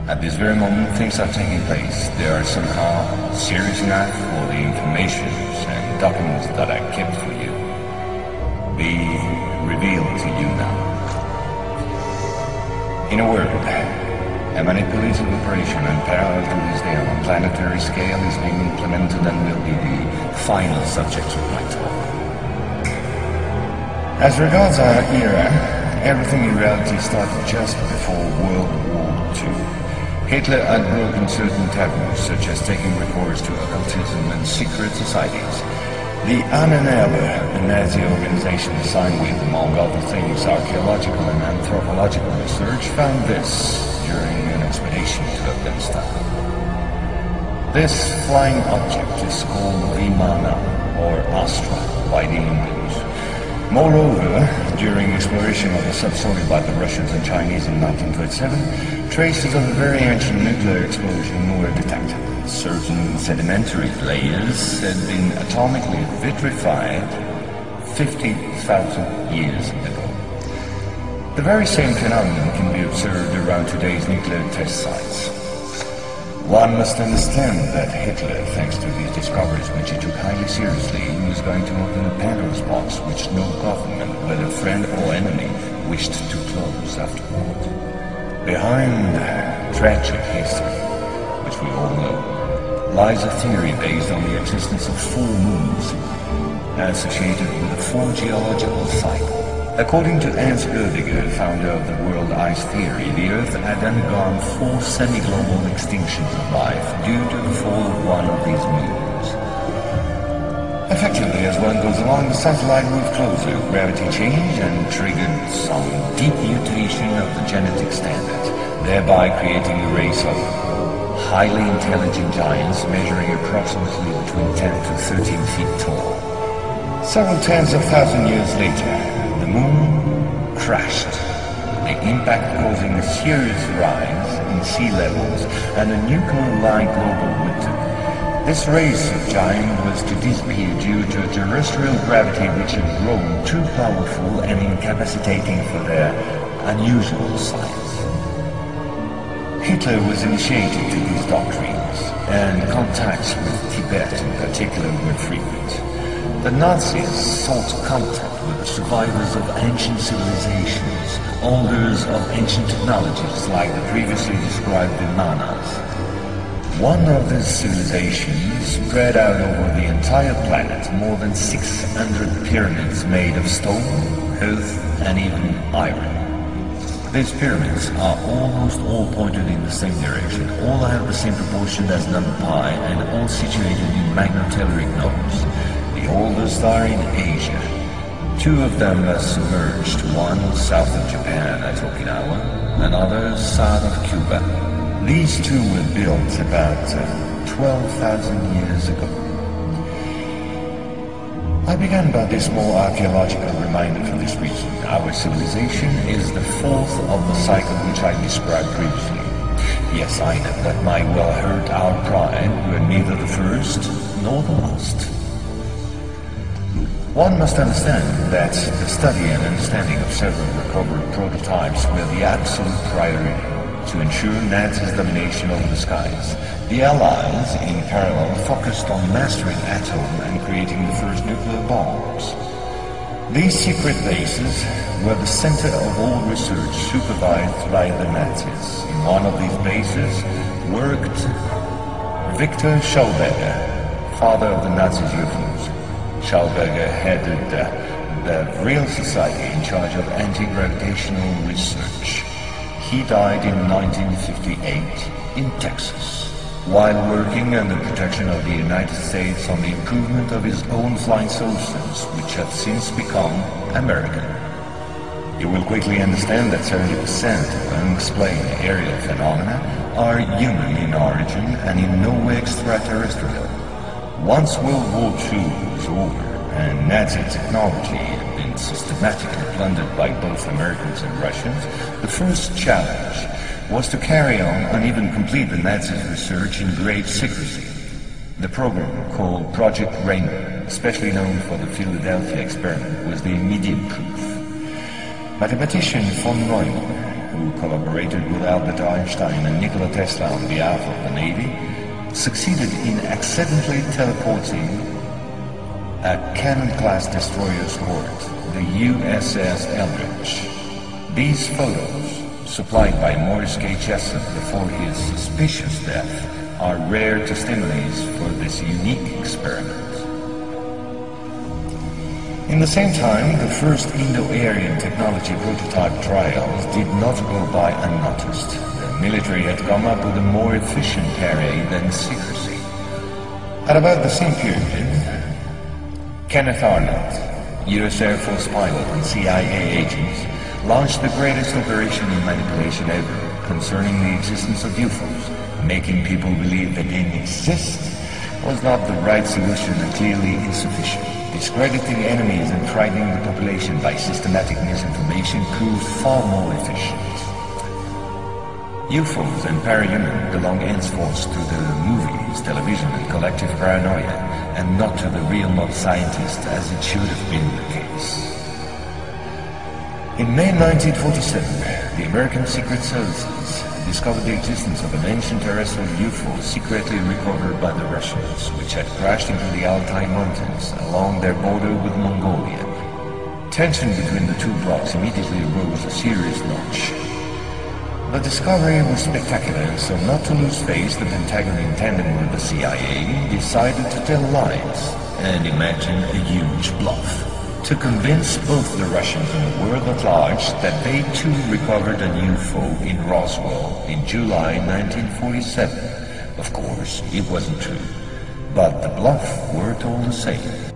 At this very moment, things are taking place. They are somehow serious enough for the information and documents that I kept for you be revealed to you now. In a word, a manipulative operation unparalleled to this day on a planetary scale is being implemented and will be the final subject of my talk. As regards our era, everything in reality started just before World War II. Hitler had broken certain taboos, such as taking recourse to occultism and secret societies. The Ahnenerbe, a Nazi organization assigned with, among other things, archaeological and anthropological research, found this during an expedition to Afghanistan. This flying object is called Vimana, or Astra, by the English. Moreover, during exploration of the subsoil by the Russians and Chinese in 1927, traces of a very ancient nuclear explosion were detected. Certain sedimentary layers had been atomically vitrified 50,000 years ago. The very same phenomenon can be observed around today's nuclear test sites. One must understand that Hitler, thanks to these discoveries which he took highly seriously, was going to open a Pandora's box which no government, whether friend or enemy, wished to close afterward. Behind tragic history, which we all know, lies a theory based on the existence of full moons associated with a full geological cycle. According to Hans Oedinger, founder of the world ice theory, the Earth had undergone 4 semi-global extinctions of life due to the fall of one of these moons. Effectively, as one goes along, the satellite moved closer, gravity changed and triggered some deep mutation of the genetic standard, thereby creating a race of highly intelligent giants measuring approximately between 10 to 13 feet tall. Several tens of thousands years later, the moon crashed, the impact causing a serious rise in sea levels and a nuclear-like global winter. This race of giants was to disappear due to terrestrial gravity which had grown too powerful and incapacitating for their unusual size. Hitler was initiated to these doctrines, and contacts with Tibet in particular were frequent. The Nazis sought contact with the survivors of ancient civilizations, holders of ancient technologies like the previously described Vimanas. One of these civilizations spread out over the entire planet more than 600 pyramids made of stone, earth, and even iron. These pyramids are almost all pointed in the same direction, all have the same proportion as number pi, and all situated in magnetotelluric nodes. The oldest are in Asia. 2 of them are submerged, one south of Japan at Okinawa, another south of Cuba. These 2 were built about 12,000 years ago. I began by this small archaeological reminder for this reason. Our civilization is the 4th of the cycle which I described previously. Yes, I know that might well hurt our pride. We're neither the first nor the last. One must understand that the study and understanding of several recovered prototypes were the absolute priority to ensure Nazi's domination over the skies. The Allies, in parallel, focused on mastering atom and creating the first nuclear bombs. These secret bases were the center of all research supervised by the Nazis. In one of these bases worked Victor Schauberger, father of the Nazis' UFOs. Schauberger headed the Real Society in charge of anti-gravitational research. He died in 1958 in Texas, while working under the protection of the United States on the improvement of his own flying saucers, which have since become American. You will quickly understand that 70% of unexplained aerial phenomena are human in origin and in no way extraterrestrial. Once World War II was over and Nazi technology had been systematically plundered by both Americans and Russians, the first challenge was to carry on and even complete the Nazis' research in great secrecy. The program, called Project Rainbow, especially known for the Philadelphia experiment, was the immediate proof. Mathematician von Neumann who collaborated with Albert Einstein and Nikola Tesla on behalf of the Navy, succeeded in accidentally teleporting a Cannon-class destroyer's port, the USS Eldridge. These photos, supplied by Morris K. Jessup before his suspicious death, are rare testimonies for this unique experiment. In the same time, the first Indo-Aryan technology prototype trials did not go by unnoticed. The military had come up with a more efficient array than secrecy. At about the same period, Kenneth Arnold, US Air Force pilot and CIA agent, launched the greatest operation in manipulation ever concerning the existence of UFOs. Making people believe they didn't exist was not the right solution and clearly insufficient. Discrediting enemies and frightening the population by systematic misinformation proved far more efficient. UFOs and parahuman belong henceforth to the movies, television, and collective paranoia, and not to the realm of scientists as it should have been the case. In May 1947, the American Secret Services discovered the existence of an ancient terrestrial UFO secretly recovered by the Russians, which had crashed into the Altai Mountains along their border with Mongolia. Tension between the two blocs immediately rose a serious notch. The discovery was spectacular, and so not to lose face, the Pentagon, in tandem with the CIA, decided to tell lies and imagine a huge bluff to convince both the Russians and the world at large that they too recovered a UFO in Roswell in July 1947. Of course, it wasn't true, but the bluff worked all the same.